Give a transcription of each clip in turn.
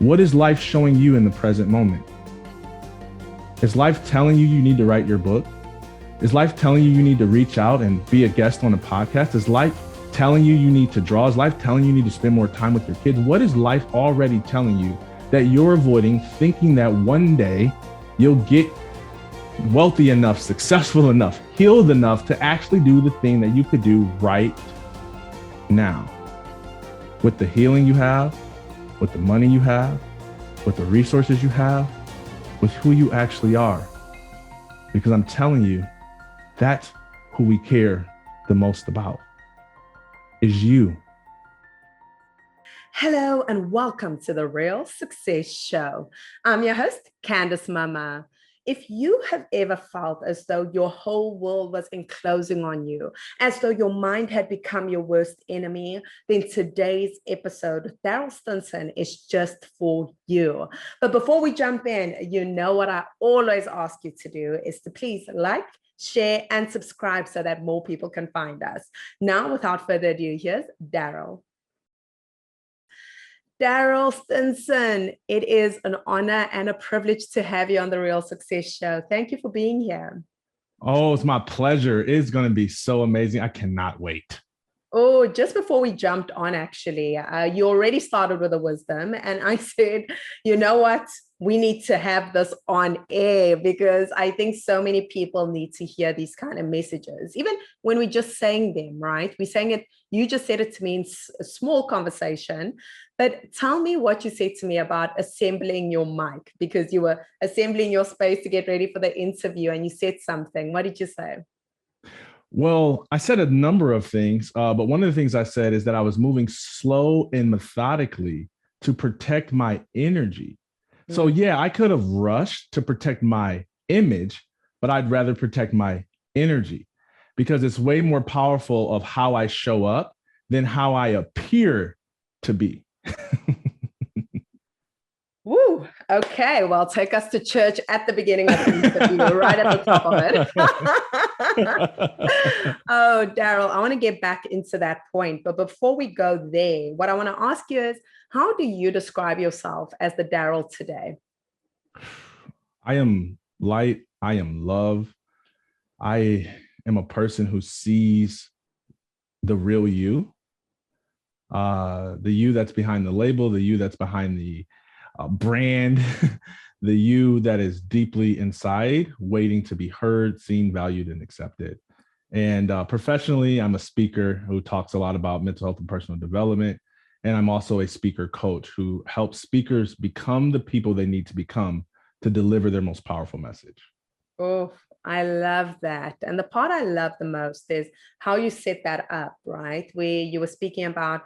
What is life showing you in the present moment? Is life telling you need to write your book? Is life telling you need to reach out and be a guest on a podcast? Is life telling you need to draw? Is life telling you need to spend more time with your kids? What is life already telling you that you're avoiding, thinking that one day you'll get wealthy enough, successful enough, healed enough to actually do the thing that you could do right now? With the healing you have, with the money you have, with the resources you have, with who you actually are. Because I'm telling you, that's who we care the most about, is you. Hello and welcome to the Real Success Show. I'm your host, Candice Mama. If you have ever felt as though your whole world was enclosing on you, as though your mind had become your worst enemy, then today's episode with Darryll Stinson is just for you. But before we jump in, you know what I always ask you to do is to please like, share, and subscribe so that more people can find us. Now, without further ado, here's Darryll. Darryll Stinson, it is an honor and a privilege to have you on the Real Success Show. Thank you for being here. Oh, it's my pleasure. It's going to be so amazing. I cannot wait. Oh, just before we jumped on, actually, you already started with a wisdom. And I said, you know what? We need to have this on air because I think so many people need to hear these kind of messages, even when we're just saying them, right? We're saying it, you just said it to me in a small conversation, but tell me what you said to me about assembling your mic, because you were assembling your space to get ready for the interview and you said something. What did you say? Well, I said a number of things, but one of the things I said is that I was moving slow and methodically to protect my energy. So yeah, I could have rushed to protect my image, but I'd rather protect my energy because it's way more powerful of how I show up than how I appear to be. Woo. Okay. Well, take us to church at the beginning of the interview, right at the top of it. Oh, Darryll, I want to get back into that point. But before we go there, what I want to ask you is, how do you describe yourself as the Darryll today? I am light. I am love. I am a person who sees the real you, the you that's behind the label, the you that's behind the brand, the you that is deeply inside, waiting to be heard, seen, valued, and accepted. And professionally, I'm a speaker who talks a lot about mental health and personal development. And I'm also a speaker coach who helps speakers become the people they need to become to deliver their most powerful message. Oh, I love that. And the part I love the most is how you set that up, right? Where you were speaking about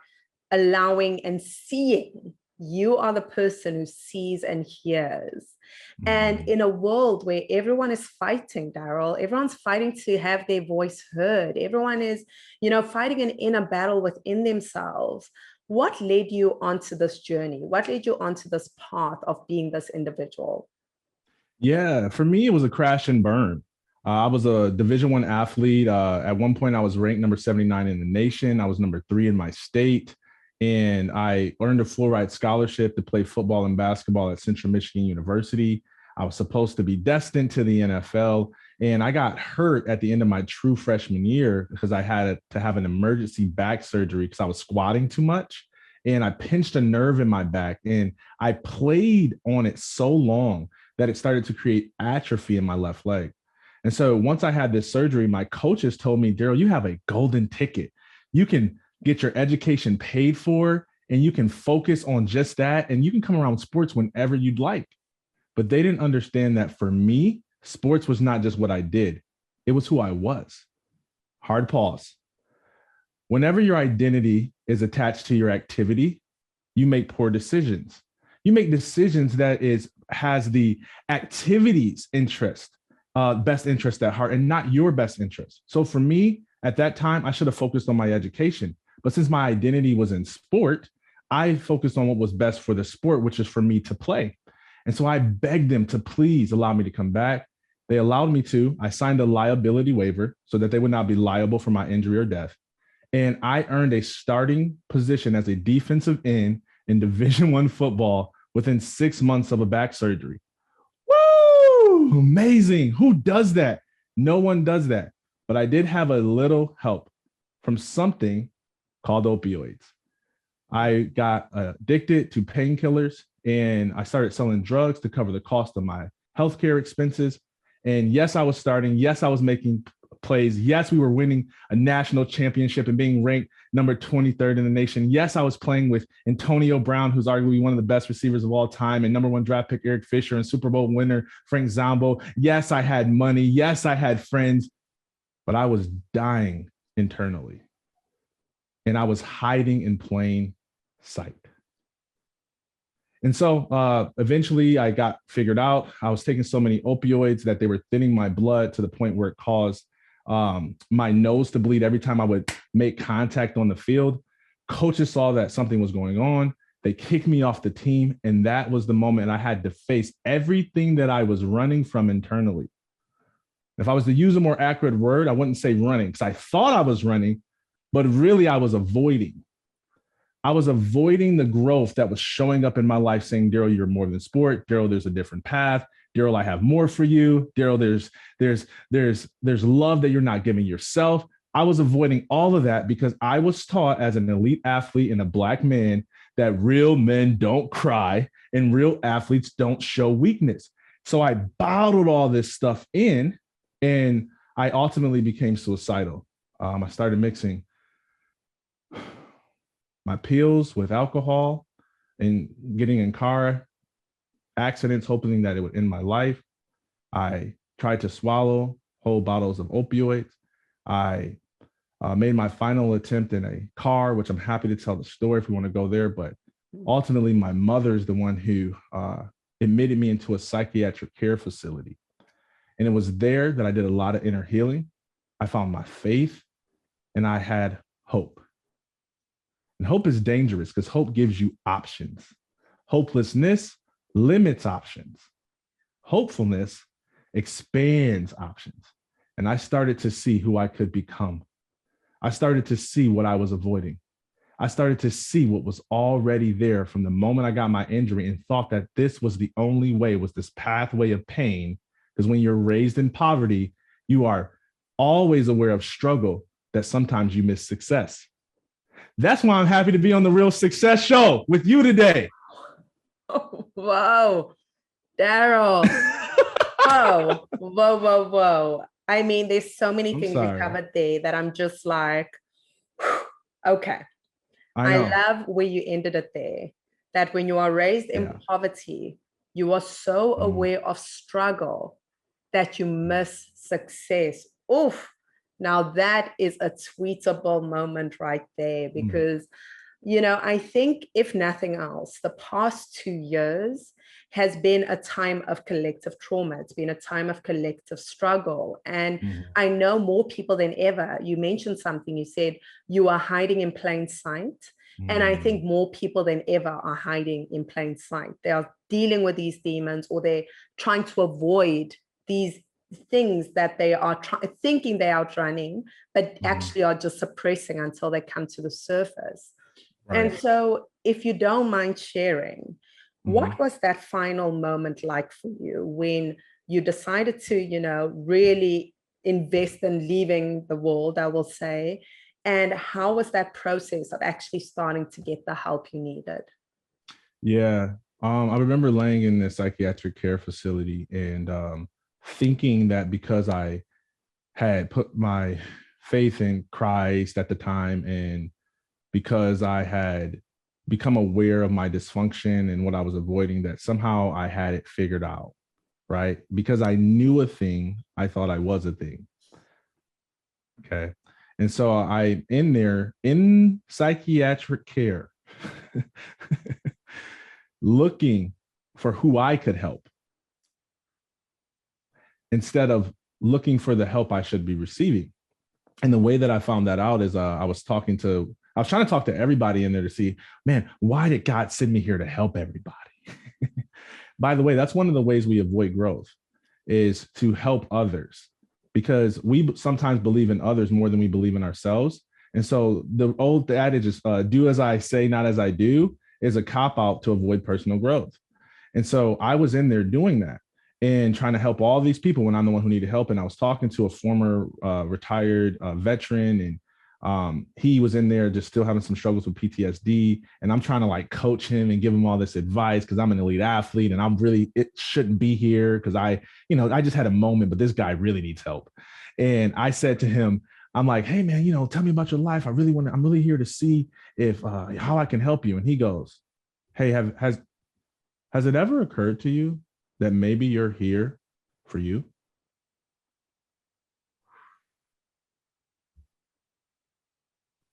allowing and seeing. You are the person who sees and hears. And in a world where everyone is fighting, Darryll, everyone's fighting to have their voice heard. Everyone is, fighting an inner battle within themselves. What led you onto this journey? What led you onto this path of being this individual? Yeah, for me, it was a crash and burn. I was a Division I athlete. At one point, I was ranked number 79 in the nation. I was number 3 in my state. And I earned a full-ride scholarship to play football and basketball at Central Michigan University. I was supposed to be destined to the NFL. And I got hurt at the end of my true freshman year because I had to have an emergency back surgery because I was squatting too much. And I pinched a nerve in my back. And I played on it so long that it started to create atrophy in my left leg. And so once I had this surgery, my coaches told me, Darryll, you have a golden ticket. You can get your education paid for, and you can focus on just that. And you can come around sports whenever you'd like. But they didn't understand that for me, sports was not just what I did. It was who I was. Hard pause. Whenever your identity is attached to your activity, you make poor decisions. You make decisions that has the activity's interest, best interest at heart, and not your best interest. So for me, at that time, I should have focused on my education. But since my identity was in sport, I focused on what was best for the sport, which is for me to play. And so I begged them to please allow me to come back. They allowed me to. I signed a liability waiver so that they would not be liable for my injury or death. And I earned a starting position as a defensive end in Division I football within 6 months of a back surgery. Woo! Amazing. Who does that? No one does that. But I did have a little help from something called opioids. I got addicted to painkillers and I started selling drugs to cover the cost of my healthcare expenses. And yes, I was starting. Yes, I was making plays. Yes, we were winning a national championship and being ranked number 23rd in the nation. Yes, I was playing with Antonio Brown, who's arguably one of the best receivers of all time, and number 1 draft pick Eric Fisher and Super Bowl winner Frank Zombo. Yes, I had money. Yes, I had friends, but I was dying internally. And I was hiding in plain sight. And so eventually I got figured out. I was taking so many opioids that they were thinning my blood to the point where it caused my nose to bleed every time I would make contact on the field. Coaches saw that something was going on. They kicked me off the team. And that was the moment I had to face everything that I was running from internally. If I was to use a more accurate word, I wouldn't say running, because I thought I was running, but really I was avoiding. I was avoiding the growth that was showing up in my life saying, Darryl, you're more than sport. Darryl, there's a different path. Darryl, I have more for you. Darryl, there's love that you're not giving yourself. I was avoiding all of that because I was taught as an elite athlete and a Black man that real men don't cry and real athletes don't show weakness. So I bottled all this stuff in and I ultimately became suicidal. I started mixing my pills with alcohol and getting in car accidents, hoping that it would end my life. I tried to swallow whole bottles of opioids. I made my final attempt in a car, which I'm happy to tell the story if we want to go there. But ultimately, my mother is the one who admitted me into a psychiatric care facility. And it was there that I did a lot of inner healing. I found my faith and I had hope. And hope is dangerous because hope gives you options. Hopelessness limits options. Hopefulness expands options. And I started to see who I could become. I started to see what I was avoiding. I started to see what was already there from the moment I got my injury and thought that this was the only way, was this pathway of pain. Because when you're raised in poverty, you are always aware of struggle, that sometimes you miss success. That's why I'm happy to be on the Real Success Show with you today. Oh, whoa, Darryl. Whoa. I mean, there's so many things you covered there that I'm just like, okay. I love where you ended it there, that when you are raised in poverty, you are so aware of struggle that you miss success. Oof. Now that is a tweetable moment right there, because, you know, I think if nothing else, the past 2 years has been a time of collective trauma. It's been a time of collective struggle. And I know more people than ever. You mentioned something, you said you are hiding in plain sight. And I think more people than ever are hiding in plain sight. They are dealing with these demons, or they're trying to avoid these things that they are thinking they are outrunning, but actually are just suppressing until they come to the surface. Right. And so if you don't mind sharing, what was that final moment like for you when you decided to, you know, really invest in leaving the world, I will say, and how was that process of actually starting to get the help you needed? Yeah, I remember laying in the psychiatric care facility and thinking that because I had put my faith in Christ at the time, and because I had become aware of my dysfunction and what I was avoiding, that somehow I had it figured out, right? Because I knew a thing, I thought I was a thing. Okay. And so I'm in there in psychiatric care, looking for who I could help, instead of looking for the help I should be receiving. And the way that I found that out is I was trying to talk to everybody in there to see, man, why did God send me here to help everybody? By the way, that's one of the ways we avoid growth, is to help others, because we sometimes believe in others more than we believe in ourselves. And so the old adage is do as I say, not as I do, is a cop out to avoid personal growth. And so I was in there doing that and trying to help all these people when I'm the one who needed help. And I was talking to a former retired veteran, and he was in there just still having some struggles with PTSD. And I'm trying to like coach him and give him all this advice because I'm an elite athlete and it shouldn't be here because I just had a moment, but this guy really needs help. And I said to him, I'm like, hey man, tell me about your life. I'm really here to see if how I can help you. And he goes, hey, has it ever occurred to you that maybe you're here for you?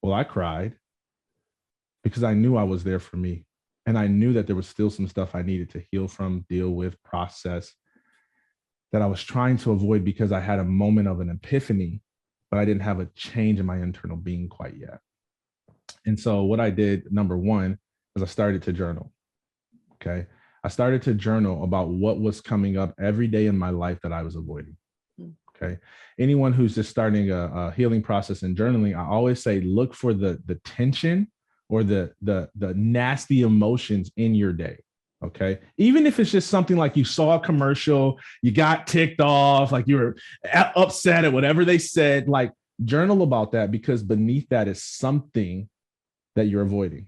Well, I cried because I knew I was there for me. And I knew that there was still some stuff I needed to heal from, deal with, process, that I was trying to avoid because I had a moment of an epiphany, but I didn't have a change in my internal being quite yet. And so what I did, number one, is I started to journal. Okay. I started to journal about what was coming up every day in my life that I was avoiding. Okay. Anyone who's just starting a healing process in journaling, I always say, look for the tension or the nasty emotions in your day. Okay. Even if it's just something like you saw a commercial, you got ticked off, like you were upset at whatever they said, like journal about that, because beneath that is something that you're avoiding.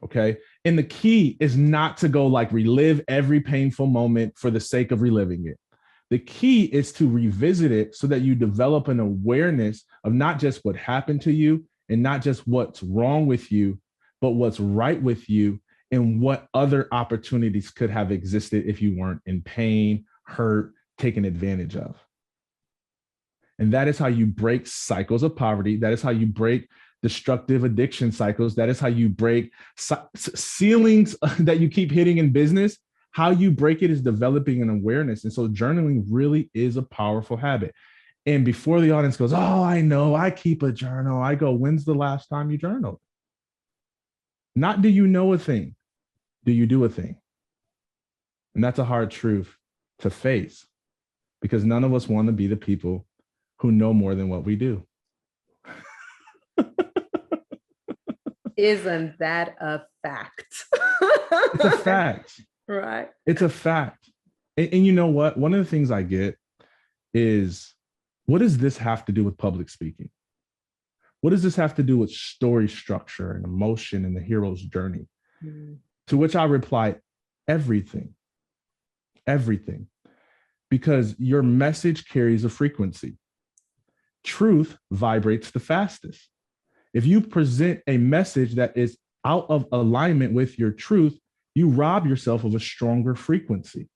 Okay. And the key is not to go like relive every painful moment for the sake of reliving it. The key is to revisit it so that you develop an awareness of not just what happened to you and not just what's wrong with you, but what's right with you and what other opportunities could have existed if you weren't in pain, hurt, taken advantage of. And that is how you break cycles of poverty. That is how you break destructive addiction cycles. That is how you break ceilings that you keep hitting in business. How you break it is developing an awareness. And so journaling really is a powerful habit. And before the audience goes, oh, I know, I keep a journal, I go, when's the last time you journaled? Not do you know a thing, do you do a thing? And that's a hard truth to face because none of us want to be the people who know more than what we do. Isn't that a fact? It's a fact. Right. It's a fact. And you know what? One of the things I get is, what does this have to do with public speaking? What does this have to do with story structure and emotion and the hero's journey? Mm. To which I reply, everything. Everything. Because your message carries a frequency. Truth vibrates the fastest. If you present a message that is out of alignment with your truth, you rob yourself of a stronger frequency.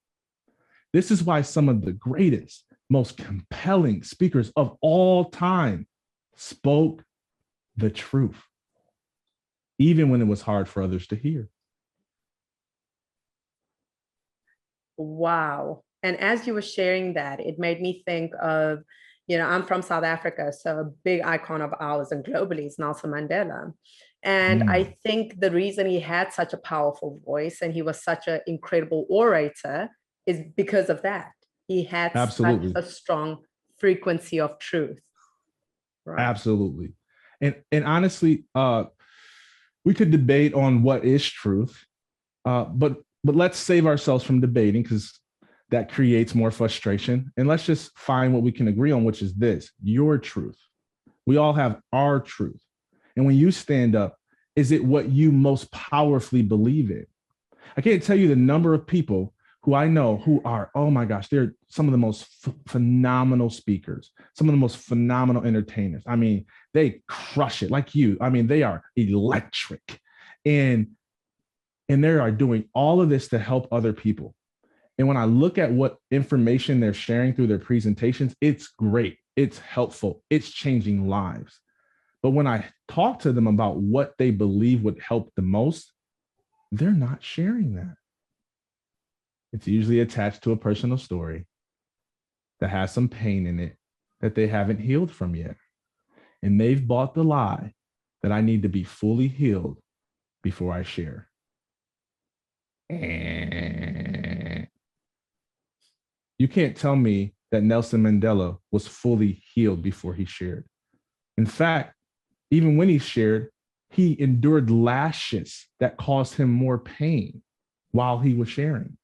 This is why some of the greatest, most compelling speakers of all time spoke the truth, even when it was hard for others to hear. Wow. And as you were sharing that, it made me think of, I'm from South Africa, so a big icon of ours and globally is Nelson Mandela. And I think the reason he had such a powerful voice and he was such an incredible orator is because of that. He had Absolutely. such a strong frequency of truth. Right? Absolutely. And honestly, we could debate on what is truth, but let's save ourselves from debating because that creates more frustration. And let's just find what we can agree on, which is this: your truth. We all have our truth. And when you stand up, is it what you most powerfully believe in? I can't tell you the number of people who I know who are, oh my gosh, they're some of the most phenomenal speakers, some of the most phenomenal entertainers. I mean, they crush it like you. I mean, they are electric. And they are doing all of this to help other people. And when I look at what information they're sharing through their presentations, it's great. It's helpful. It's changing lives. But when I talk to them about what they believe would help the most, they're not sharing that. It's usually attached to a personal story that has some pain in it that they haven't healed from yet. And they've bought the lie that I need to be fully healed before I share. You can't tell me that Nelson Mandela was fully healed before he shared. In fact, even when he shared, he endured lashes that caused him more pain while he was sharing.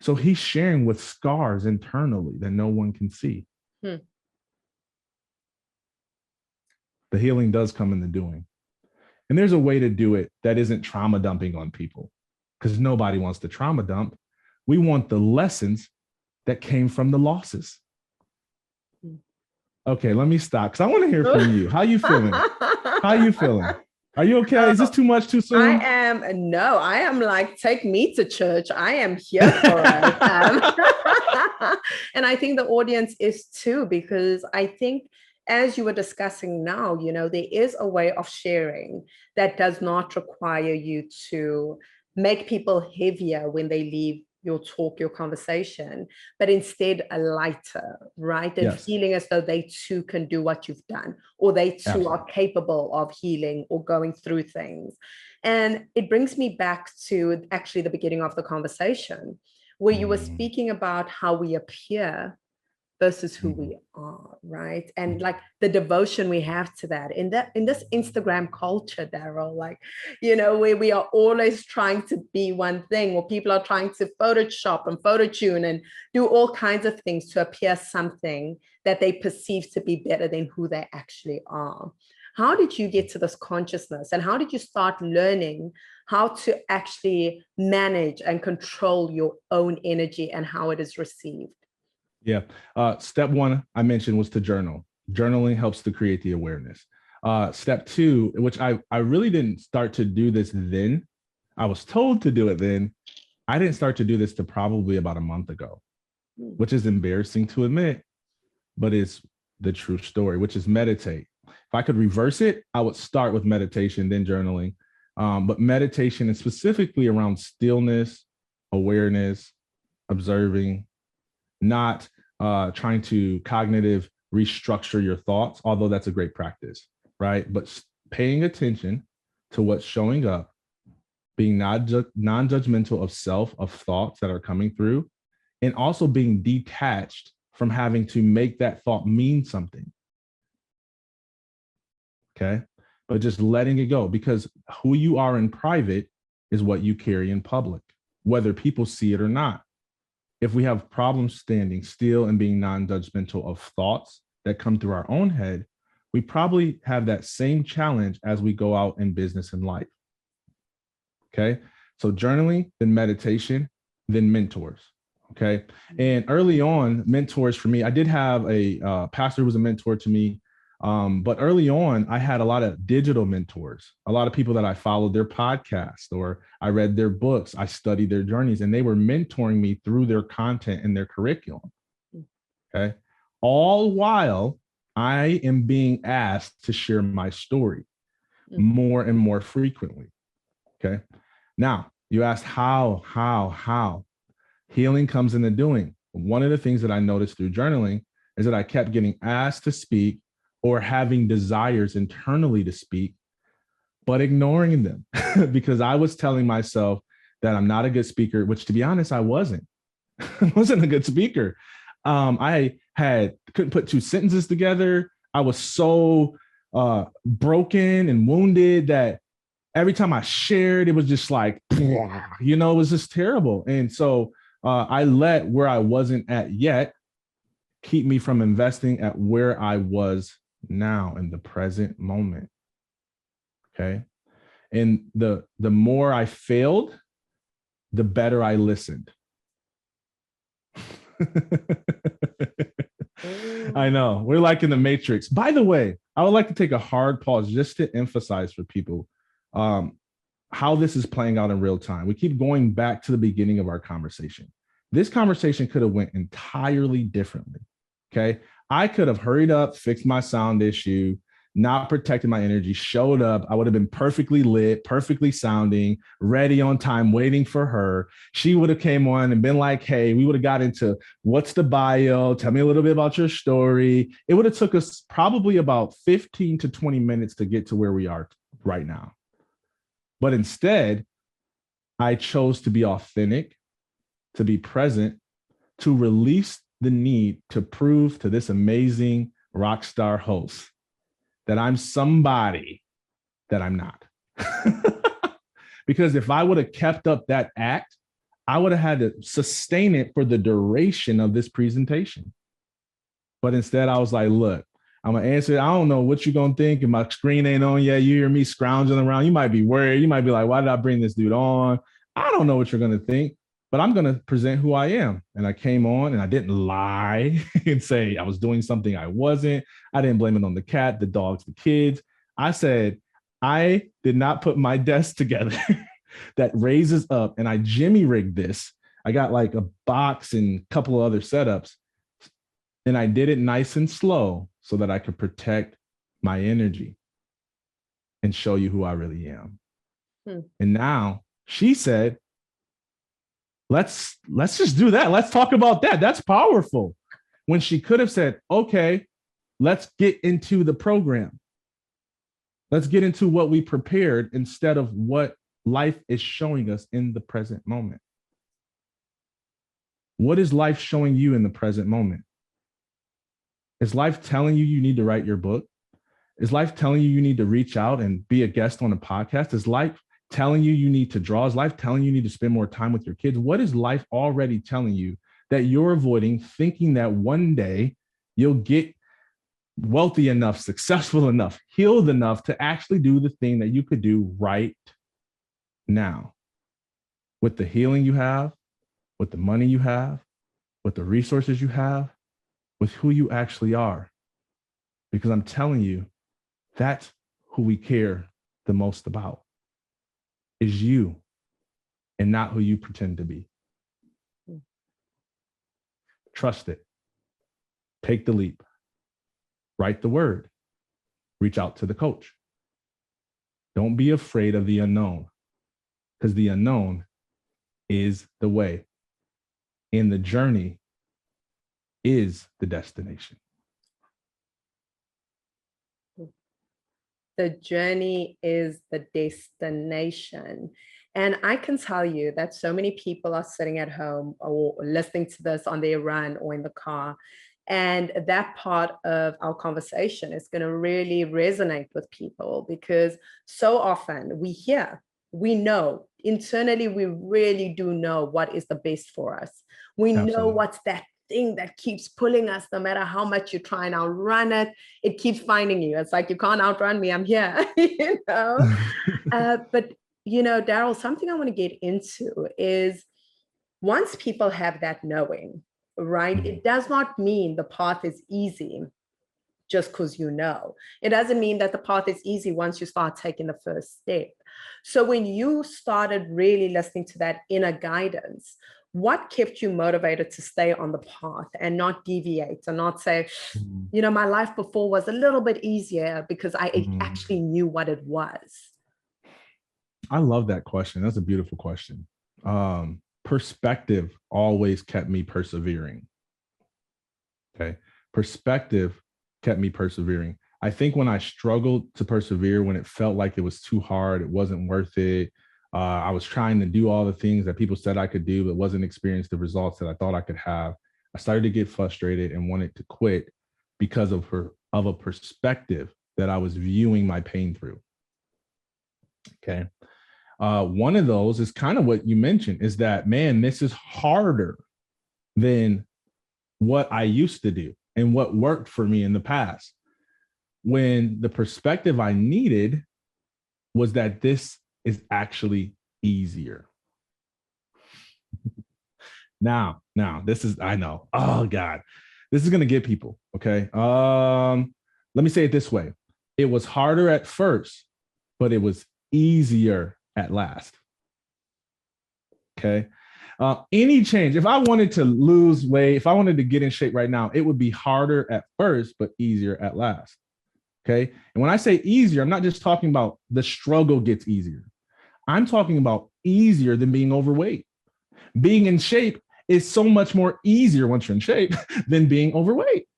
So he's sharing with scars internally that no one can see. The healing does come in the doing. And there's a way to do it that isn't trauma dumping on people, because nobody wants to trauma dump. We want the lessons that came from the losses. Okay, let me stop because I want to hear from you. How you feeling? How you feeling? Are you okay? Is this too much too soon? I am like, take me to church. I am here for it. And I think the audience is too, because I think as you were discussing now, there is a way of sharing that does not require you to make people heavier when they leave your talk, your conversation, but instead a lighter, right? And Yes. feeling as though they too can do what you've done, or they too Absolutely. are capable of healing or going through things. And it brings me back to actually the beginning of the conversation, where you were speaking about how we appear versus who we are, right? And like the devotion we have to that in this Instagram culture, Darryl, like, where we are always trying to be one thing, or people are trying to Photoshop and phototune and do all kinds of things to appear something that they perceive to be better than who they actually are. How did you get to this consciousness, and how did you start learning how to actually manage and control your own energy and how it is received? Yeah. Step one I mentioned was to journal. Journaling helps to create the awareness. Step two, which I really didn't start to do this then. I was told to do it then. I didn't start to do this to probably about a month ago, which is embarrassing to admit, but it's the true story, which is meditate. If I could reverse it, I would start with meditation, then journaling. But meditation is specifically around stillness, awareness, observing, not trying to cognitive restructure your thoughts, although that's a great practice, right? But paying attention to what's showing up, being non-judgmental of self, of thoughts that are coming through, and also being detached from having to make that thought mean something. Okay. But just letting it go, because who you are in private is what you carry in public, whether people see it or not. If we have problems standing still and being non-judgmental of thoughts that come through our own head, we probably have that same challenge as we go out in business and life. Okay. So journaling, then meditation, then mentors. Okay. And early on, mentors for me, I did have a pastor who was a mentor to me. But early on, I had a lot of digital mentors, a lot of people that I followed their podcast or I read their books, I studied their journeys, and they were mentoring me through their content and their curriculum. Okay. All while I am being asked to share my story more and more frequently. Okay. Now, you asked how. Healing comes in the doing. One of the things that I noticed through journaling is that I kept getting asked to speak or having desires internally to speak, but ignoring them because I was telling myself that I'm not a good speaker, which to be honest, I wasn't. I wasn't a good speaker. I couldn't put two sentences together. I was so broken and wounded that every time I shared, it was just like, it was just terrible. And so I let where I wasn't at yet keep me from investing at where I was now in the present moment. Okay. And the more I failed, the better I listened. I know, we're like in the Matrix. By the way, I would like to take a hard pause just to emphasize for people how this is playing out in real time. We keep going back to the beginning of our conversation. This conversation could have went entirely differently. Okay. I could have hurried up, fixed my sound issue, not protected my energy, showed up. I would have been perfectly lit, perfectly sounding, ready on time, waiting for her. She would have came on and been like, hey, we would have got into what's the bio? Tell me a little bit about your story. It would have took us probably about 15 to 20 minutes to get to where we are right now. But instead, I chose to be authentic, to be present, to release the need to prove to this amazing rock star host that I'm somebody that I'm not. Because if I would have kept up that act, I would have had to sustain it for the duration of this presentation. But instead, I was like, look, I'm going to answer. I don't know what you're going to think. If my screen ain't on yet, you hear me scrounging around. You might be worried. You might be like, why did I bring this dude on? I don't know what you're going to think, but I'm going to present who I am. And I came on and I didn't lie and say I was doing something I wasn't. I didn't blame it on the cat, the dogs, the kids. I said, I did not put my desk together that raises up, and I jimmy rigged this. I got like a box and a couple of other setups, and I did it nice and slow so that I could protect my energy and show you who I really am. And now she said, let's just do that. Let's talk about that. That's powerful. When she could have said, okay, let's get into the program. Let's get into what we prepared instead of what life is showing us in the present moment. What is life showing you in the present moment? Is life telling you you need to write your book? Is life telling you you need to reach out and be a guest on a podcast? Is life telling you you need to draw? Is life telling you need to spend more time with your kids? What is life already telling you that you're avoiding, thinking that one day you'll get wealthy enough, successful enough, healed enough to actually do the thing that you could do right now with the healing you have, with the money you have, with the resources you have, with who you actually are? Because I'm telling you, that's who we care the most about, is you, and not who you pretend to be. Trust it. Take the leap. Write the word. Reach out to the coach. Don't be afraid of the unknown, because the unknown is the way, and the journey is the destination. The journey is the destination. And I can tell you that so many people are sitting at home or listening to this on their run or in the car. And that part of our conversation is going to really resonate with people, because so often we know internally, we really do know what is the best for us. We Absolutely. know what's that thing that keeps pulling us. No matter how much you try and outrun it, it keeps finding you. It's like, you can't outrun me, I'm here. But Darryl, something I want to get into is, once people have that knowing, right, it does not mean the path is easy just because it doesn't mean that the path is easy once you start taking the first step. So when you started really listening to that inner guidance, what kept you motivated to stay on the path and not deviate and not say, my life before was a little bit easier, because I actually knew what it was? I love that question. That's a beautiful question. Perspective always kept me persevering. Okay. Perspective kept me persevering. I think when I struggled to persevere, when it felt like it was too hard, it wasn't worth it. I was trying to do all the things that people said I could do, but wasn't experiencing the results that I thought I could have. I started to get frustrated and wanted to quit because of a perspective that I was viewing my pain through. Okay. One of those is kind of what you mentioned, is that, man, this is harder than what I used to do and what worked for me in the past, when the perspective I needed was that this is actually easier. Now, this is, I know, oh God, this is going to get people. Okay. Let me say it this way. It was harder at first, but it was easier at last. Okay. Any change, if I wanted to lose weight, if I wanted to get in shape right now, it would be harder at first, but easier at last. Okay. And when I say easier, I'm not just talking about the struggle gets easier. I'm talking about easier than being overweight. Being in shape is so much more easier once you're in shape than being overweight.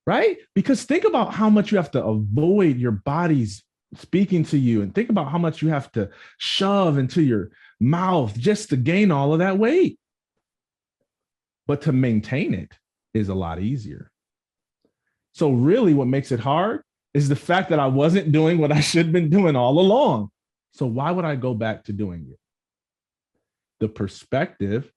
Right? Because think about how much you have to avoid your body's speaking to you, and think about how much you have to shove into your mouth just to gain all of that weight. But to maintain it is a lot easier. So really what makes it hard is the fact that I wasn't doing what I should have been doing all along. So why would I go back to doing it? The perspective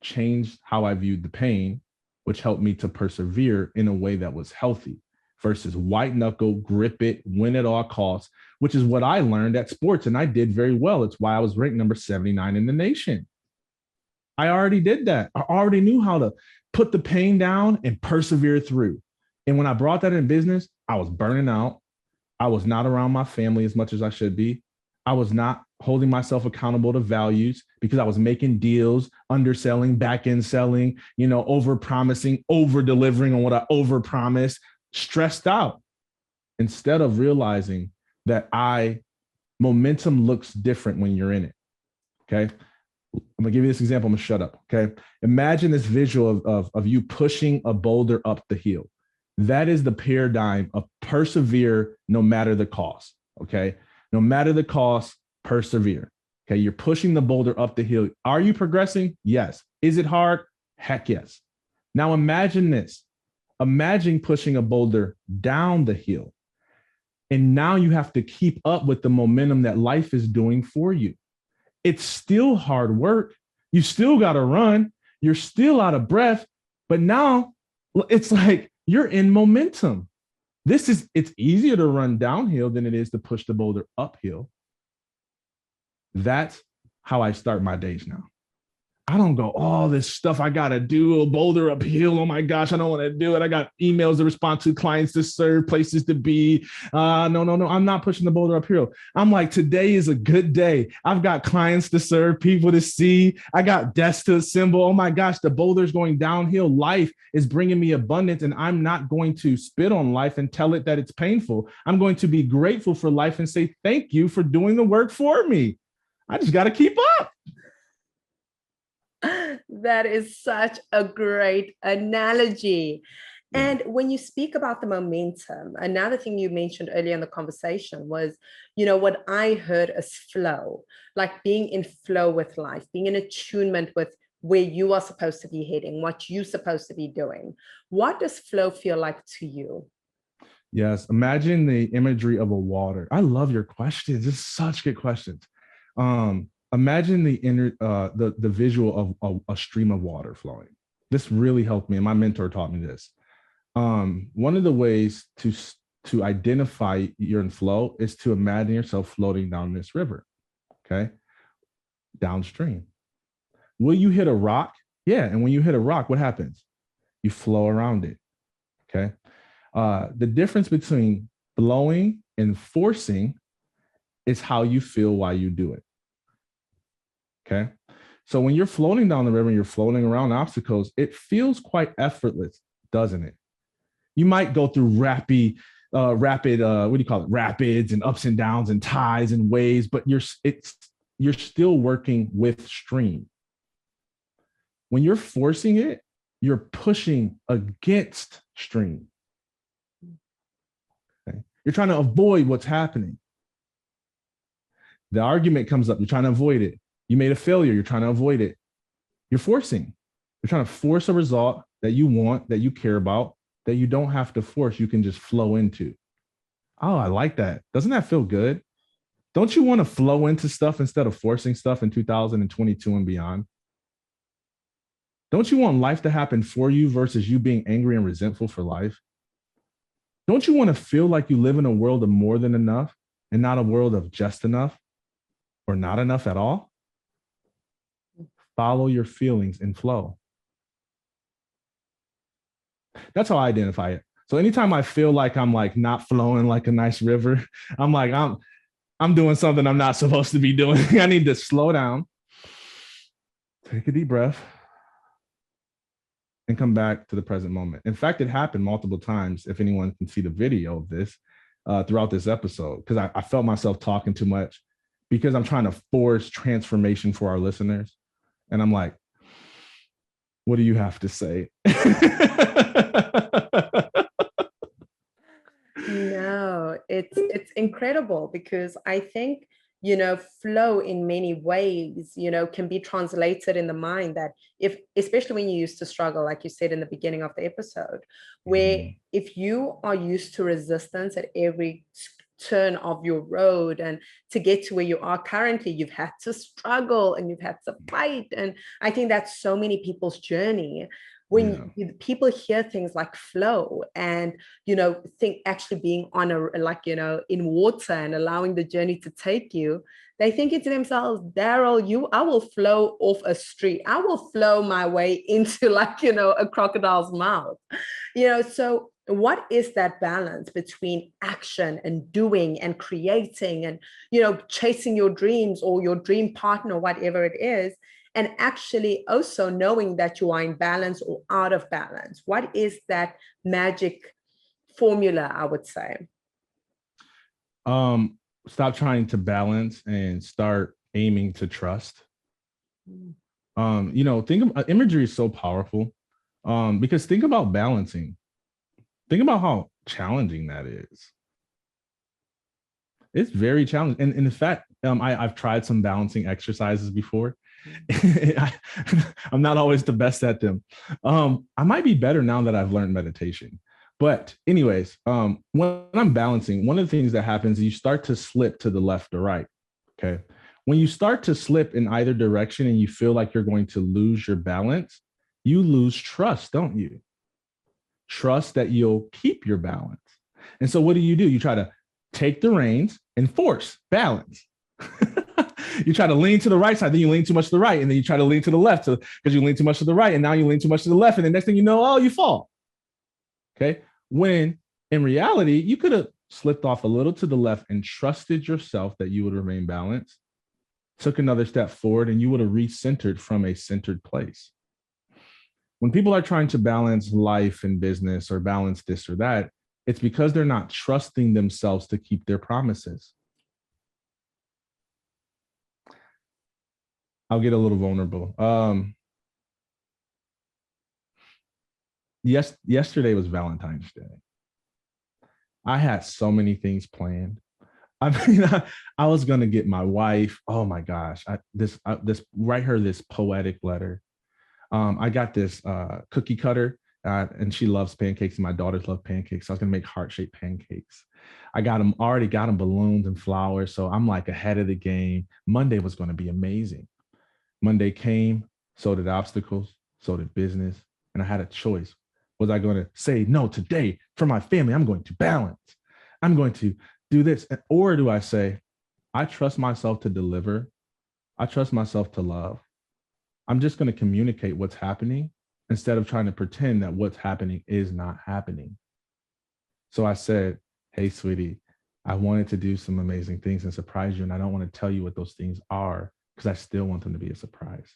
changed how I viewed the pain, which helped me to persevere in a way that was healthy versus white knuckle, grip it, win at all costs, which is what I learned at sports. And I did very well. It's why I was ranked number 79 in the nation. I already did that. I already knew how to put the pain down and persevere through. And when I brought that in business, I was burning out. I was not around my family as much as I should be. I was not holding myself accountable to values because I was making deals, underselling, back end selling, over promising, over delivering on what I over promised, stressed out, instead of realizing that momentum looks different when you're in it. Okay. I'm gonna give you this example. I'm gonna shut up. Okay. Imagine this visual of you pushing a boulder up the hill. That is the paradigm of persevere no matter the cost. Okay. No matter the cost, persevere. Okay. You're pushing the boulder up the hill. Are you progressing? Yes. Is it hard? Heck yes. Now imagine this. Imagine pushing a boulder down the hill. And now you have to keep up with the momentum that life is doing for you. It's still hard work. You still got to run. You're still out of breath. But now it's like you're in momentum. It's easier to run downhill than it is to push the boulder uphill. That's how I start my days now. I don't go, all this stuff I got to do, a boulder uphill. Oh my gosh, I don't want to do it. I got emails to respond to, clients to serve, places to be. No. I'm not pushing the boulder uphill. I'm like, today is a good day. I've got clients to serve, people to see. I got desks to assemble. Oh my gosh, the boulder's going downhill. Life is bringing me abundance, and I'm not going to spit on life and tell it that it's painful. I'm going to be grateful for life and say, thank you for doing the work for me. I just got to keep up. That is such a great analogy. And when you speak about the momentum, another thing you mentioned earlier in the conversation was, what I heard as flow, like being in flow with life, being in attunement with where you are supposed to be heading, what you're supposed to be doing. What does flow feel like to you? Yes. Imagine the imagery of a water. I love your questions. It's such good questions. Imagine the visual of a stream of water flowing. This really helped me, and my mentor taught me this. One of the ways to identify you're in flow is to imagine yourself floating down this river, okay, downstream. Will you hit a rock? Yeah, and when you hit a rock, what happens? You flow around it, okay? The difference between flowing and forcing is how you feel while you do it. Okay. So when you're floating down the river and you're floating around obstacles, it feels quite effortless, doesn't it? You might go through rapid, rapids and ups and downs and tides and waves, but you're still working with stream. When you're forcing it, you're pushing against stream. Okay. You're trying to avoid what's happening. The argument comes up, you're trying to avoid it. You made a failure, you're trying to avoid it. You're forcing. You're trying to force a result that you want, that you care about, that you don't have to force, you can just flow into. Oh, I like that. Doesn't that feel good? Don't you want to flow into stuff instead of forcing stuff in 2022 and beyond? Don't you want life to happen for you versus you being angry and resentful for life? Don't you want to feel like you live in a world of more than enough and not a world of just enough or not enough at all? Follow your feelings and flow. That's how I identify it. So anytime I feel like I'm like not flowing like a nice river, I'm like, I'm doing something I'm not supposed to be doing. I need to slow down, take a deep breath, and come back to the present moment. In fact, it happened multiple times. If anyone can see the video of this throughout this episode, because I felt myself talking too much because I'm trying to force transformation for our listeners. And I'm like, what do you have to say? No, it's incredible because I think, flow in many ways, can be translated in the mind that especially when you used to struggle, like you said in the beginning of the episode, where if you are used to resistance at every turn of your road, and to get to where you are currently, you've had to struggle and you've had to fight. And I think that's so many people's journey. When people hear things like flow and, think actually being on in water and allowing the journey to take you, they think to themselves, Darryl, I will flow off a street. I will flow my way into a crocodile's mouth. So what is that balance between action and doing and creating and, chasing your dreams or your dream partner, whatever it is, and actually also knowing that you are in balance or out of balance? What is that magic formula, I would say? Stop trying to balance and start aiming to trust. Think of imagery is so powerful, because think about balancing. Think about how challenging that is. It's very challenging. And in fact, I've tried some balancing exercises before. I'm not always the best at them. I might be better now that I've learned meditation. But anyways, when I'm balancing, one of the things that happens is you start to slip to the left or right. Okay. When you start to slip in either direction and you feel like you're going to lose your balance, you lose trust, don't you? Trust that you'll keep your balance. And so what do? You try to take the reins and force balance. You try to lean to the right side, then you lean too much to the right, and then you try to lean to the left because you lean too much to the right, and now you lean too much to the left, and the next thing you know, you fall. Okay. When in reality, you could have slipped off a little to the left and trusted yourself that you would remain balanced, took another step forward, and you would have recentered from a centered place. When people are trying to balance life and business or balance this or that, it's because they're not trusting themselves to keep their promises. I'll get a little vulnerable. Yesterday was Valentine's Day. I had so many things planned. I mean, I was gonna get my wife. Oh my gosh, write her this poetic letter. I got this cookie cutter, and she loves pancakes, and my daughters love pancakes. So I was gonna make heart-shaped pancakes. Already got them balloons and flowers. So I'm like ahead of the game. Monday was gonna be amazing. Monday came, so did obstacles, so did business, and I had a choice. Was I going to say, no, today for my family, I'm going to balance. I'm going to do this. Or do I say, I trust myself to deliver. I trust myself to love. I'm just going to communicate what's happening instead of trying to pretend that what's happening is not happening. So I said, hey, sweetie, I wanted to do some amazing things and surprise you. And I don't want to tell you what those things are because I still want them to be a surprise.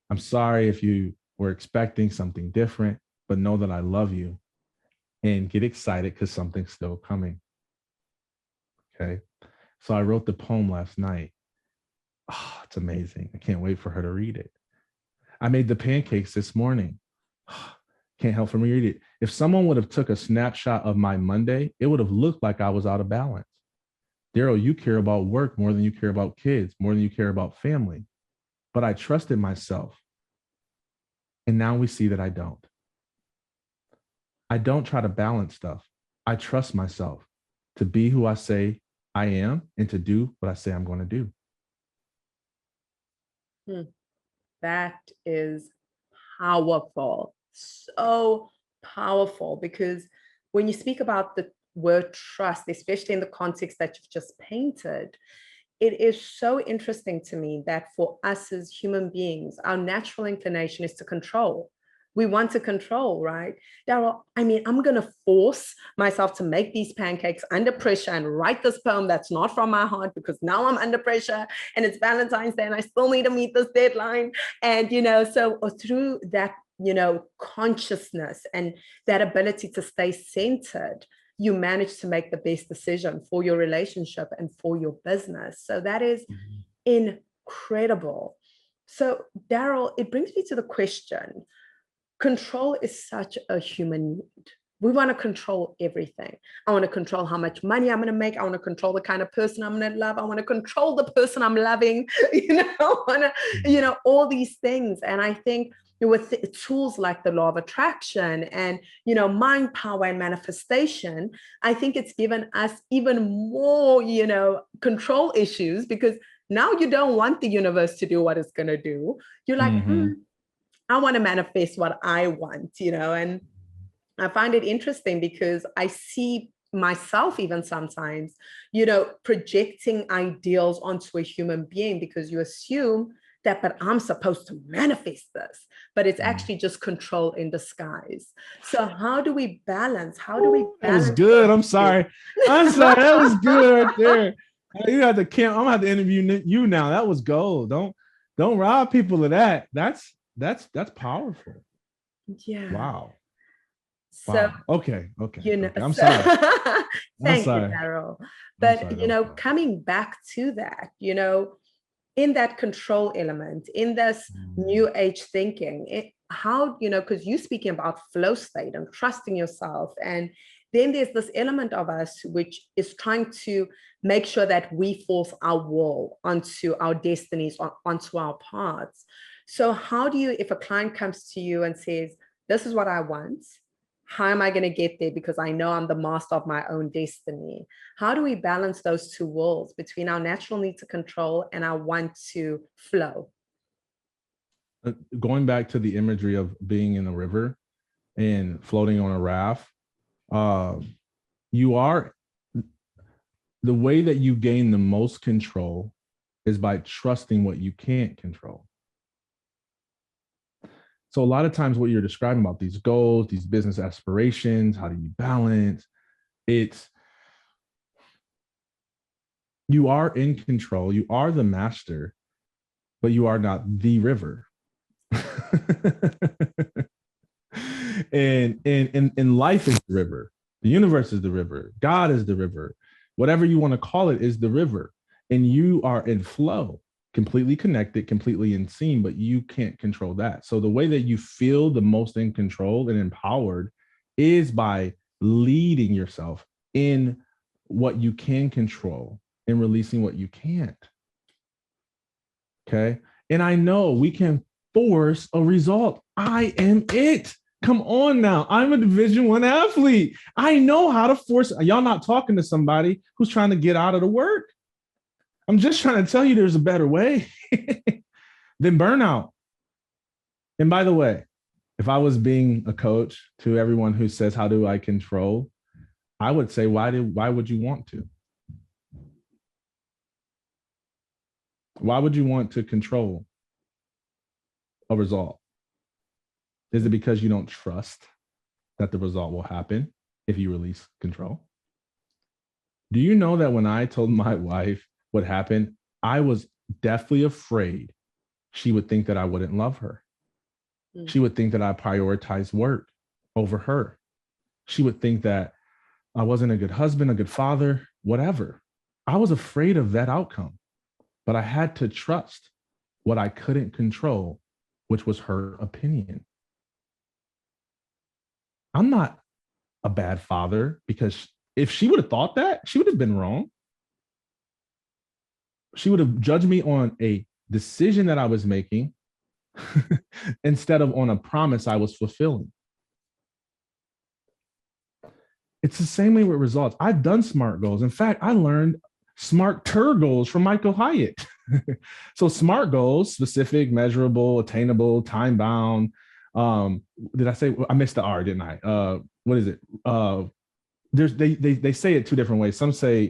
I'm sorry if you were expecting something different, but know that I love you and get excited because something's still coming. Okay. So I wrote the poem last night. Oh, it's amazing. I can't wait for her to read it. I made the pancakes this morning. Can't help from read it. If someone would have took a snapshot of my Monday, it would have looked like I was out of balance. Darryl, you care about work more than you care about kids, more than you care about family. But I trusted myself. And now we see that I don't. I don't try to balance stuff. I trust myself to be who I say I am and to do what I say I'm going to do. That is powerful. So powerful, because when you speak about the word trust, especially in the context that you've just painted, it is so interesting to me that for us as human beings, our natural inclination is to control. We want to control, right? Darryl, I mean, I'm going to force myself to make these pancakes under pressure and write this poem that's not from my heart because now I'm under pressure and it's Valentine's Day and I still need to meet this deadline. And, so through that, consciousness and that ability to stay centered, you manage to make the best decision for your relationship and for your business. So that is incredible. So, Darryl, it brings me to the question. Control is such a human need. we want to control everything. I want to control how much money I'm going to make. I want to control the kind of person I'm going to love. I want to control the person I'm loving, I want to, all these things. And I think with tools like the law of attraction and, mind power and manifestation, I think it's given us even more, control issues, because now you don't want the universe to do what it's going to do. You're like, I want to manifest what I want, and I find it interesting because I see myself even sometimes, projecting ideals onto a human being, because you assume that, but I'm supposed to manifest this, but it's actually just control in disguise. So how do we balance? That was good. I'm sorry. That was good right there. You have to I'm gonna have to interview you now. That was gold. Don't rob people of that. That's powerful. Yeah. Wow. So, wow. Okay. I'm sorry. Thank you, Darryl. But, coming back to that, in that control element, in this new age thinking, how, because you're speaking about flow state and trusting yourself. And then there's this element of us which is trying to make sure that we force our will onto our destinies, onto our paths. So how do you, if a client comes to you and says, this is what I want, how am I going to get there? Because I know I'm the master of my own destiny. How do we balance those two worlds between our natural need to control and our want to flow? Going back to the imagery of being in a river and floating on a raft, the way that you gain the most control is by trusting what you can't control. So a lot of times what you're describing about these goals, these business aspirations, how do you balance? You are in control, you are the master, but you are not the river. and life is the river. The universe is the river. God is the river. Whatever you want to call it is the river. And you are in flow, completely connected, completely in sync, but you can't control that. So the way that you feel the most in control and empowered is by leading yourself in what you can control and releasing what you can't. Okay. And I know we can force a result. I am it. Come on now. I'm a Division I athlete. I know how to force. Y'all not talking to somebody who's trying to get out of the work. I'm just trying to tell you there's a better way than burnout. And by the way, if I was being a coach to everyone who says, how do I control? I would say, why would you want to? Why would you want to control a result? Is it because you don't trust that the result will happen if you release control? Do you know that when I told my wife what happened, I was deathly afraid she would think that I wouldn't love her. She would think that I prioritized work over her. She would think that I wasn't a good husband, a good father, whatever. I was afraid of that outcome, but I had to trust what I couldn't control, which was her opinion. I'm not a bad father, because if she would have thought that, she would have been wrong. She would have judged me on a decision that I was making instead of on a promise I was fulfilling. It's the same way with results. I've done SMART goals. In fact, I learned SMART-ter goals from Michael Hyatt. So SMART goals: specific, measurable, attainable, time-bound. Did I say, I missed the R, didn't I? What is it? They say it two different ways. Some say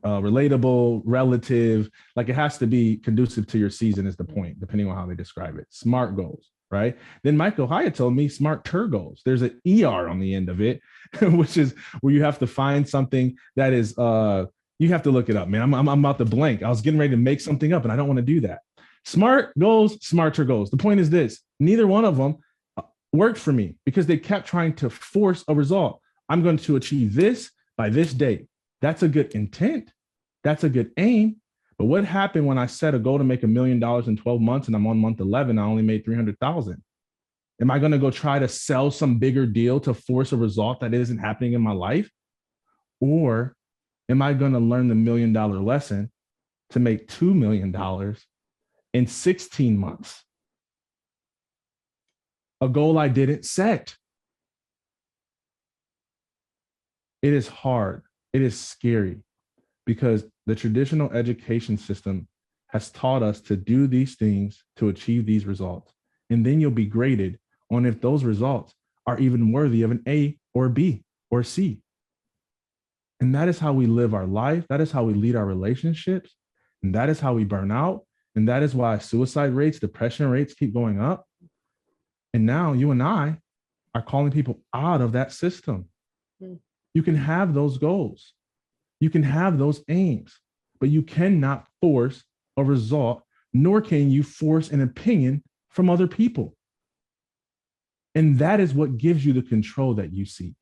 relatable, relative, like it has to be conducive to your season is the point, depending on how they describe it. SMART goals, right? Then Michael Hyatt told me SMART-ter goals. There's an ER on the end of it, which is where you have to find something that is, you have to look it up, man. I'm about to blank. I was getting ready to make something up and I don't want to do that. SMART goals, SMART-ter goals. The point is this: neither one of them worked for me because they kept trying to force a result. I'm going to achieve this by this date. That's a good intent. That's a good aim. But what happened when I set a goal to make $1 million in 12 months and I'm on month 11, I only made 300,000? Am I going to go try to sell some bigger deal to force a result that isn't happening in my life? Or am I going to learn the $1 million lesson to make $2 million in 16 months? A goal I didn't set. It is hard. It is scary because the traditional education system has taught us to do these things to achieve these results. And then you'll be graded on if those results are even worthy of an A or B or C. And that is how we live our life. That is how we lead our relationships. And that is how we burn out. And that is why suicide rates, depression rates keep going up. And now you and I are calling people out of that system. You can have those goals. You can have those aims, but you cannot force a result, nor can you force an opinion from other people. And that is what gives you the control that you seek.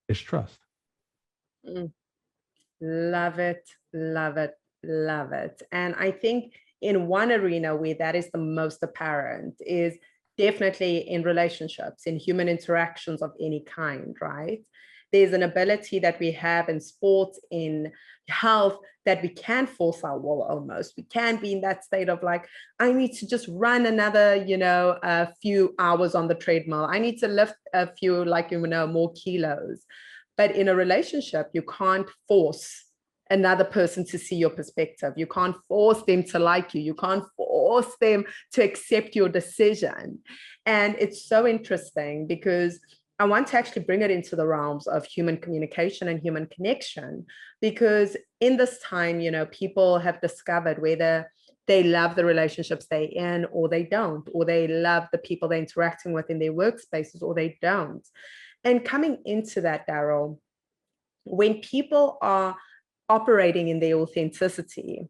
It's trust. Love it, love it, love it. And I think in one arena where that is the most apparent is definitely in relationships, in human interactions of any kind, right? There's an ability that we have in sports, in health, that we can force our will almost. We can be in that state of like, I need to just run another, a few hours on the treadmill. I need to lift a few, more kilos. But in a relationship, you can't force another person to see your perspective. You can't force them to like you. You can't force them to accept your decision. And it's so interesting because I want to actually bring it into the realms of human communication and human connection, because in this time, people have discovered whether they love the relationships they're in or they don't, or they love the people they're interacting with in their workspaces or they don't. And coming into that, Darryl, when people are operating in their authenticity,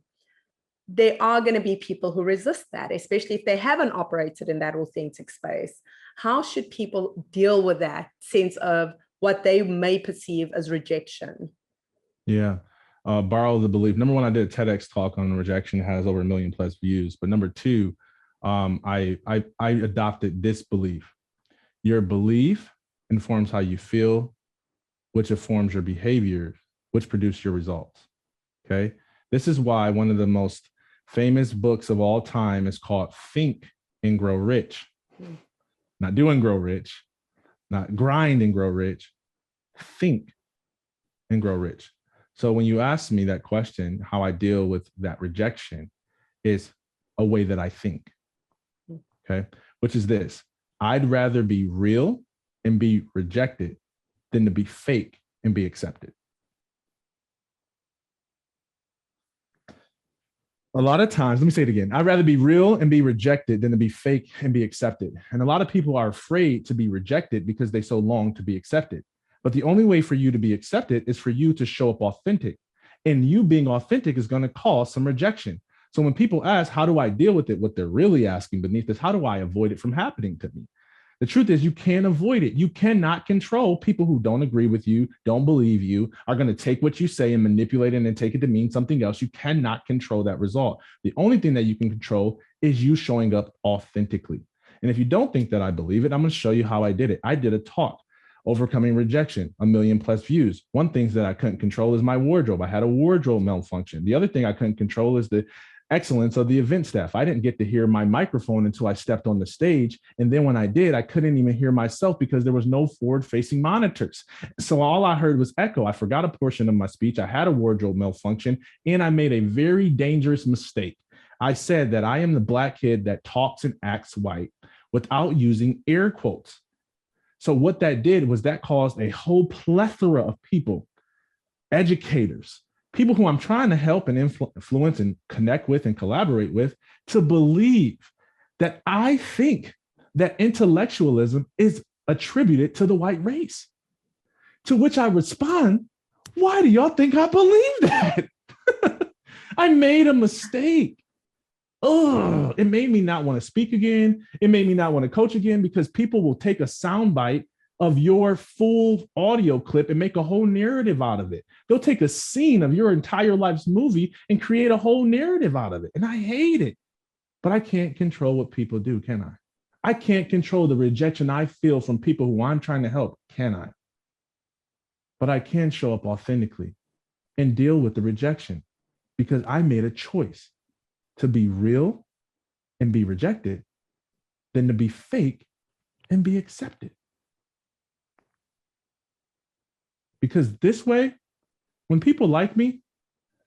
there are going to be people who resist that, especially if they haven't operated in that authentic space. How should people deal with that sense of what they may perceive as rejection? Yeah. Borrow the belief. Number one, I did a TEDx talk on rejection. It has over 1 million plus views. But number two, I adopted this belief. Your belief informs how you feel, which informs your behavior, which produce your results. Okay. This is why one of the most famous books of all time is called Think and Grow Rich. Not do and grow rich, not grind and grow rich, think and grow rich. So when you ask me that question, how I deal with that rejection is a way that I think, okay? Which is this: I'd rather be real and be rejected than to be fake and be accepted. A lot of times, let me say it again. I'd rather be real and be rejected than to be fake and be accepted. And a lot of people are afraid to be rejected because they so long to be accepted. But the only way for you to be accepted is for you to show up authentic. And you being authentic is going to cause some rejection. So when people ask, how do I deal with it? What they're really asking beneath is, how do I avoid it from happening to me? The truth is, you can't avoid it. You cannot control people who don't agree with you, don't believe you, are going to take what you say and manipulate it and take it to mean something else. You cannot control that result. The only thing that you can control is you showing up authentically. And if you don't think that I believe it, I'm going to show you how I did it. I did a talk, Overcoming Rejection, 1 million plus views. One thing that I couldn't control is my wardrobe. I had a wardrobe malfunction. The other thing I couldn't control is the excellence of the event staff. I didn't get to hear my microphone until I stepped on the stage. And then when I did, I couldn't even hear myself because there was no forward-facing monitors. So all I heard was echo. I forgot a portion of my speech. I had a wardrobe malfunction, and I made a very dangerous mistake. I said that I am the Black kid that talks and acts white without using air quotes. So what that did was that caused a whole plethora of people, educators, people who I'm trying to help and influence and connect with and collaborate with, to believe that I think that intellectualism is attributed to the white race. To which I respond, why do y'all think I believe that? I made a mistake. Oh, it made me not want to speak again. It made me not want to coach again, because people will take a soundbite of your full audio clip and make a whole narrative out of it. They'll take a scene of your entire life's movie and create a whole narrative out of it. And I hate it, but I can't control what people do, can I? I can't control the rejection I feel from people who I'm trying to help, can I? But I can show up authentically and deal with the rejection because I made a choice to be real and be rejected than to be fake and be accepted. Because this way, when people like me,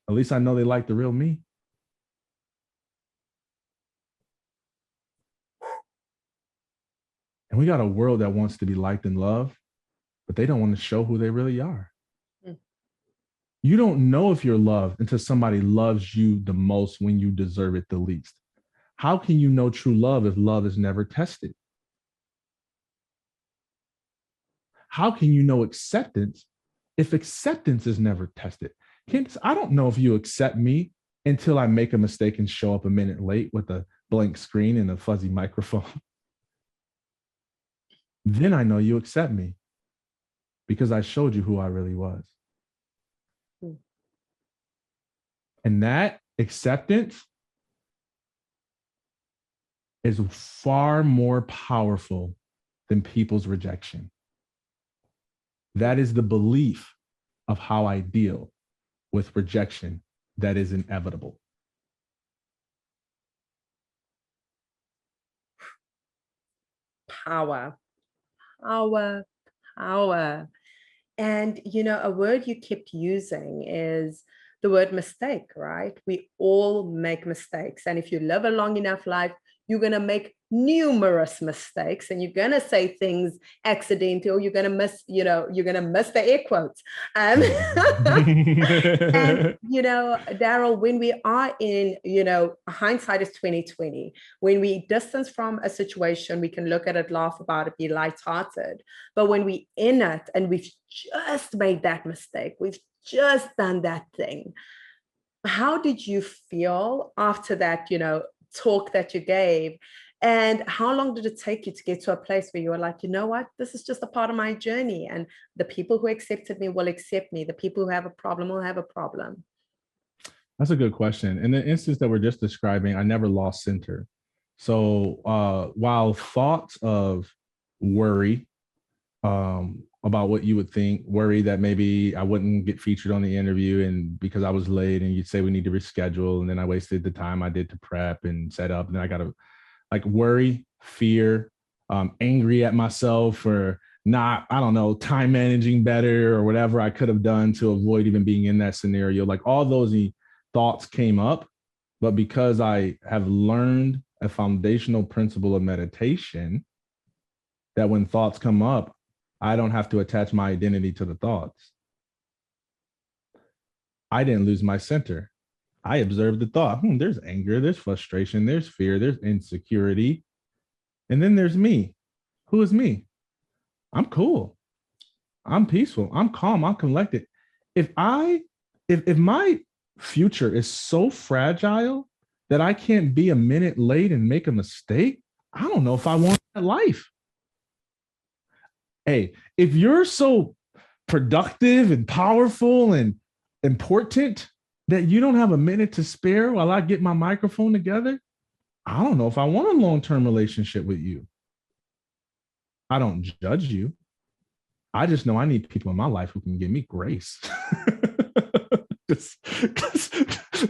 at least I know they like the real me. And we got a world that wants to be liked and loved, but they don't want to show who they really are. Mm. You don't know if you're loved until somebody loves you the most when you deserve it the least. How can you know true love if love is never tested? How can you know acceptance if acceptance is never tested? Candice, I don't know if you accept me until I make a mistake and show up a minute late with a blank screen and a fuzzy microphone. Then I know you accept me because I showed you who I really was. And that acceptance is far more powerful than people's rejection. That is the belief of how I deal with rejection that is inevitable. Power, power, power. And, you know, a word you kept using is the word mistake, right? We all make mistakes. And if you live a long enough life, you're going to make numerous mistakes and you're going to say things accidentally, or you're going to miss, you know, you're going to miss the air quotes. And, you know, Darryl, when we are in, you know, hindsight is 2020, when we distance from a situation, we can look at it, laugh about it, be lighthearted. But when we in it and we've just made that mistake, we've just done that thing, how did you feel after that, you know, talk that you gave? And how long did it take you to get to a place where you were like, you know what, this is just a part of my journey, and the people who accepted me will accept me, the people who have a problem will have a problem? That's a good question. In the instance that we're just describing, I never lost center. So while thoughts of worry about what you would think, worry that maybe I wouldn't get featured on the interview and because I was late and you'd say we need to reschedule, and then I wasted the time I did to prep and set up, and then I got to like worry, fear, angry at myself for not, I don't know, time managing better or whatever I could have done to avoid even being in that scenario. Like all those thoughts came up, but because I have learned a foundational principle of meditation, that when thoughts come up, I don't have to attach my identity to the thoughts. I didn't lose my center. I observed the thought. There's anger, there's frustration, there's fear, there's insecurity. And then there's me. Who is me? I'm cool. I'm peaceful. I'm calm. I'm collected. If my future is so fragile that I can't be a minute late and make a mistake, I don't know if I want that life. Hey, if you're so productive and powerful and important that you don't have a minute to spare while I get my microphone together, I don't know if I want a long-term relationship with you. I don't judge you. I just know I need people in my life who can give me grace.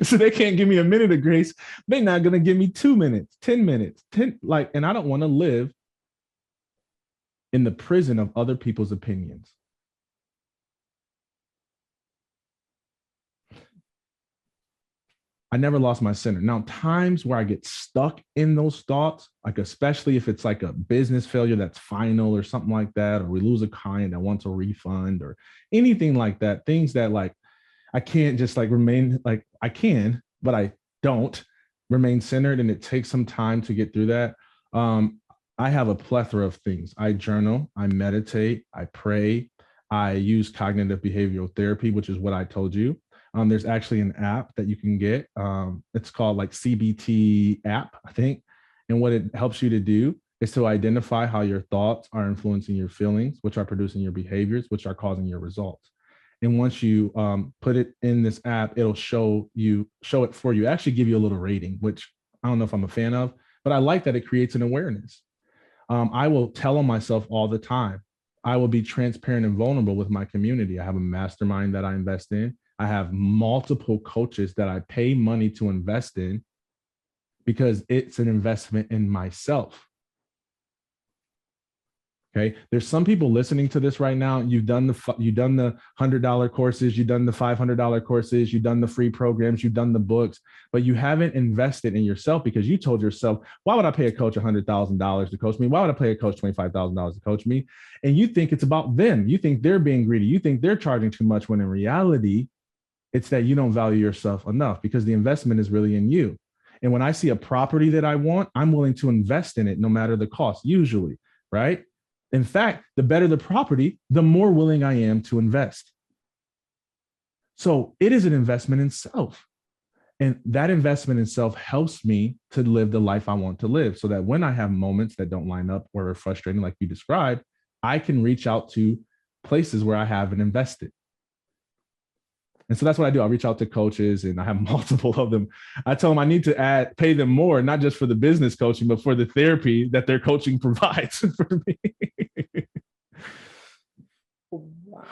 So they can't give me a minute of grace. They're not going to give me 2 minutes, 10 minutes, 10, like, and I don't want to live in the prison of other people's opinions. I never lost my center. Now, times where I get stuck in those thoughts, like especially if it's like a business failure that's final or something like that, or we lose a client that wants a refund or anything like that, things that like I can't just like remain, like I can, but I don't remain centered, and it takes some time to get through that. I have a plethora of things. I journal, I meditate, I pray, I use cognitive behavioral therapy, which is what I told you. There's actually an app that you can get. It's called like CBT app, I think. And what it helps you to do is to identify how your thoughts are influencing your feelings, which are producing your behaviors, which are causing your results. And once you put it in this app, it'll show it for you, actually give you a little rating, which I don't know if I'm a fan of, but I like that it creates an awareness. I will tell on myself all the time. I will be transparent and vulnerable with my community. I have a mastermind that I invest in. I have multiple coaches that I pay money to invest in because it's an investment in myself. Okay. There's some people listening to this right now. You've done the $100 courses, you've done the $500 courses, you've done the free programs, you've done the books, but you haven't invested in yourself because you told yourself, why would I pay a coach $100,000 to coach me? Why would I pay a coach $25,000 to coach me? And you think it's about them. You think they're being greedy. You think they're charging too much, when in reality, it's that you don't value yourself enough, because the investment is really in you. And when I see a property that I want, I'm willing to invest in it no matter the cost, usually, right? In fact, the better the property, the more willing I am to invest. So it is an investment in self. And that investment in self helps me to live the life I want to live, so that when I have moments that don't line up or are frustrating, like you described, I can reach out to places where I haven't invested. And so that's what I do. I reach out to coaches, and I have multiple of them. I tell them I need to pay them more, not just for the business coaching, but for the therapy that their coaching provides for me. Wow.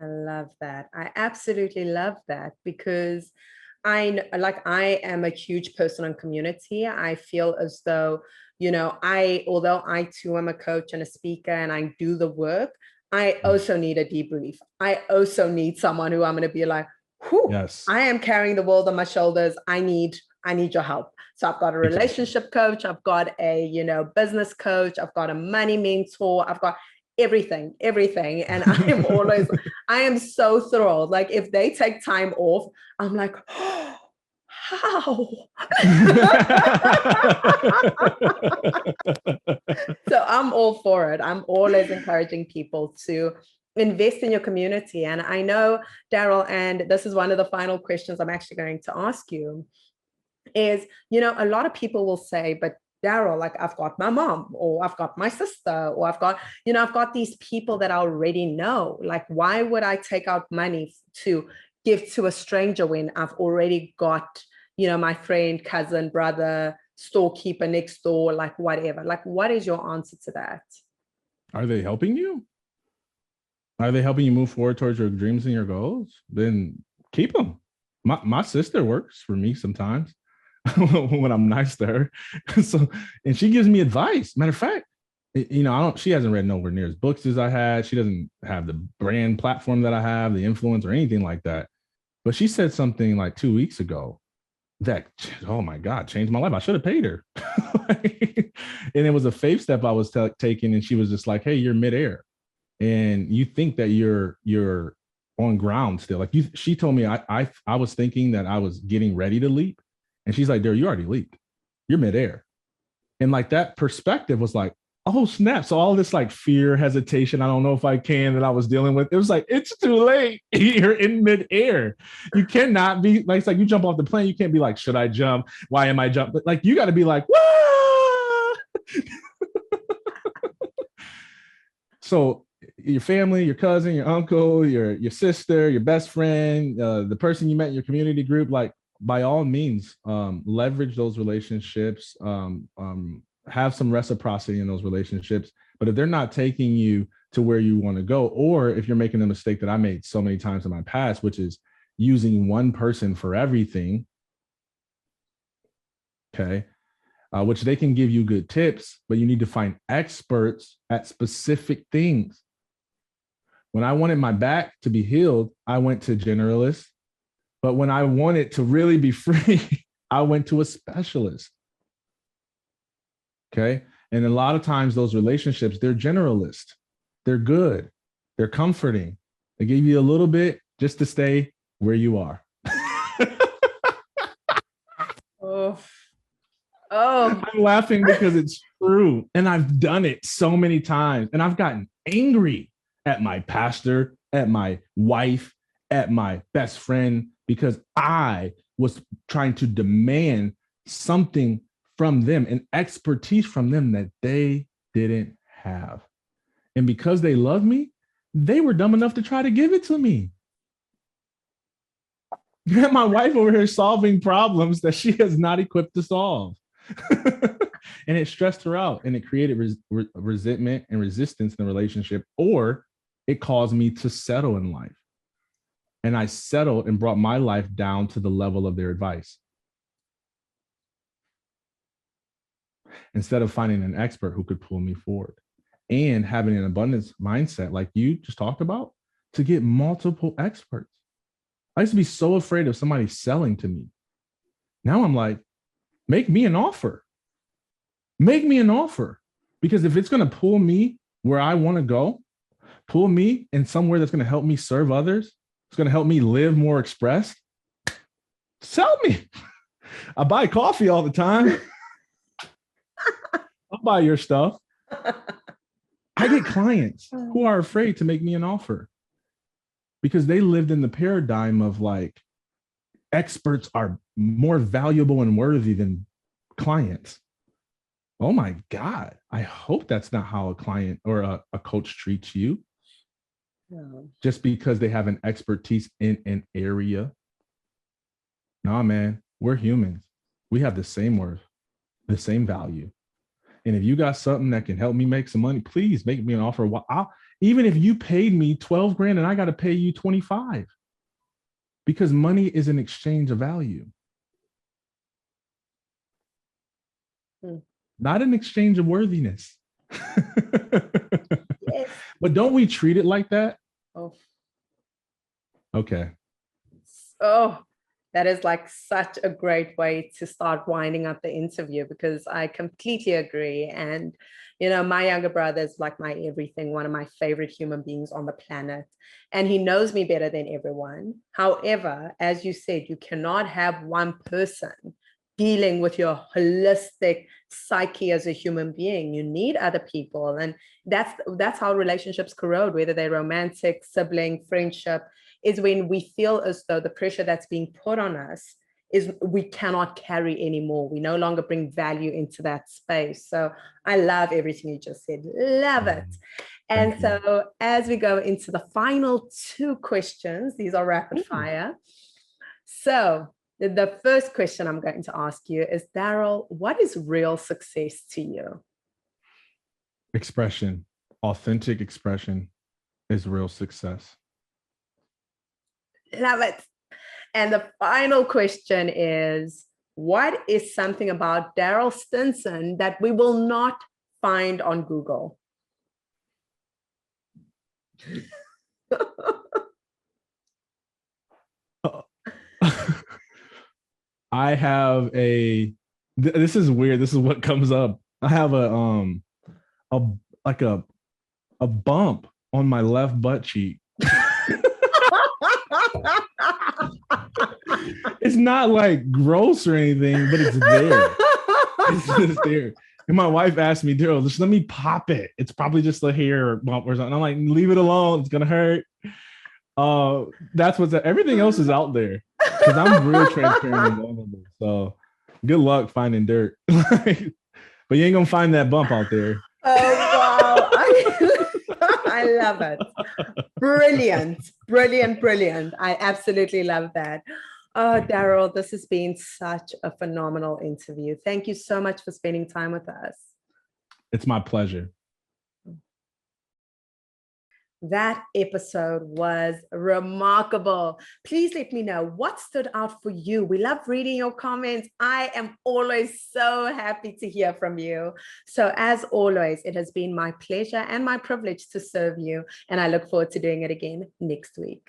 I love that. I absolutely love that, because I am a huge person on community. I feel as though, although I too am a coach and a speaker and I do the work, I also need a debrief. I also need someone who I'm going to be like, yes, I am carrying the world on my shoulders. I need your help. So I've got a relationship coach. I've got a, business coach. I've got a money mentor. I've got everything. And I am so thrilled. Like, if they take time off, I'm like, oh, how? So I'm all for it. I'm always encouraging people to invest in your community. And I know, Darryl, and this is one of the final questions I'm actually going to ask you, is, a lot of people will say, but Darryl, like, I've got my mom, or I've got my sister, or I've got these people that I already know. Like, why would I take out money to give to a stranger when I've already got, my friend, cousin, brother, storekeeper next door, like whatever? Like, what is your answer to that? Are they helping you? Are they helping you move forward towards your dreams and your goals? Then keep them. My sister works for me sometimes when I'm nice to her. So, and she gives me advice. Matter of fact, she hasn't read nowhere near as books as I had. She doesn't have the brand platform that I have, the influence or anything like that. But she said something like 2 weeks ago that, oh my God, changed my life. I should have paid her. And it was a faith step I was taking. And she was just like, hey, you're midair. And you think that you're on ground still. Like, she told me I was thinking that I was getting ready to leap. And she's like, Darryl, you already leaped. You're midair. And like, that perspective was like, oh snap. So all this like fear, hesitation, I don't know if I can, that I was dealing with, it was like, it's too late. You're in midair. You cannot be like, it's like you jump off the plane. You can't be like, should I jump? Why am I jumping? But like, you got to be like, whoa. So your family, your cousin, your uncle, your sister, your best friend, the person you met in your community group, like, by all means, leverage those relationships, have some reciprocity in those relationships. But if they're not taking you to where you want to go, or if you're making the mistake that I made so many times in my past, which is using one person for everything, okay, which they can give you good tips, but you need to find experts at specific things. When I wanted my back to be healed, I went to generalists. But when I wanted to really be free, I went to a specialist. Okay. And a lot of times those relationships, they're generalist. They're good. They're comforting. They give you a little bit just to stay where you are. I'm laughing because it's true. And I've done it so many times. And I've gotten angry at my pastor, at my wife, at my best friend, because I was trying to demand something from them, an expertise from them that they didn't have. And because they love me, they were dumb enough to try to give it to me. My wife over here solving problems that she is not equipped to solve. And it stressed her out, and it created resentment and resistance in the relationship, or it caused me to settle in life. And I settled and brought my life down to the level of their advice. Instead of finding an expert who could pull me forward and having an abundance mindset, like you just talked about, to get multiple experts. I used to be so afraid of somebody selling to me. Now I'm like, make me an offer. Make me an offer. Because if it's going to pull me where I want to go, pull me in somewhere that's going to help me serve others, it's going to help me live more expressed, sell me. I buy coffee all the time. I'll buy your stuff. I get clients who are afraid to make me an offer because they lived in the paradigm of like, experts are more valuable and worthy than clients. Oh my God. I hope that's not how a client or a coach treats you. No. Just because they have an expertise in an area. Nah, man, we're humans. We have the same worth, the same value. And if you got something that can help me make some money, please make me an offer. Even if you paid me 12 grand and I got to pay you 25, because money is an exchange of value. Not an exchange of worthiness. Yes. But don't we treat it like that? Oh. Okay. Oh, that is like such a great way to start winding up the interview, because I completely agree. And, you know, my younger brother is like my everything, one of my favorite human beings on the planet. And he knows me better than everyone. However, as you said, you cannot have one person dealing with your holistic psyche as a human being. You need other people. And that's how relationships corrode, whether they're romantic, sibling, friendship, is when we feel as though the pressure that's being put on us is we cannot carry anymore. We no longer bring value into that space. So I love everything you just said. Love it. And so as we go into the final two questions, these are rapid fire. So the first question I'm going to ask you is, Darryl, what is real success to you? Expression. Authentic expression is real success. Love it. And the final question is, what is something about Darryl Stinson that we will not find on Google? I have this is weird. This is what comes up. I have a bump on my left butt cheek. It's not like gross or anything, but it's there. It's just there. And my wife asked me, Darryl, just let me pop it. It's probably just a hair bump or something. I'm like, leave it alone. It's gonna hurt. That's everything else is out there. Because I'm real transparent and vulnerable. So good luck finding dirt. But you ain't gonna find that bump out there. Oh wow. I love it. Brilliant. Brilliant, brilliant. I absolutely love that. Oh, Darryl, this has been such a phenomenal interview. Thank you so much for spending time with us. It's my pleasure. That episode was remarkable. Please let me know what stood out for you. We love reading your comments. I am always so happy to hear from you. So as always, it has been my pleasure and my privilege to serve you. And I look forward to doing it again next week.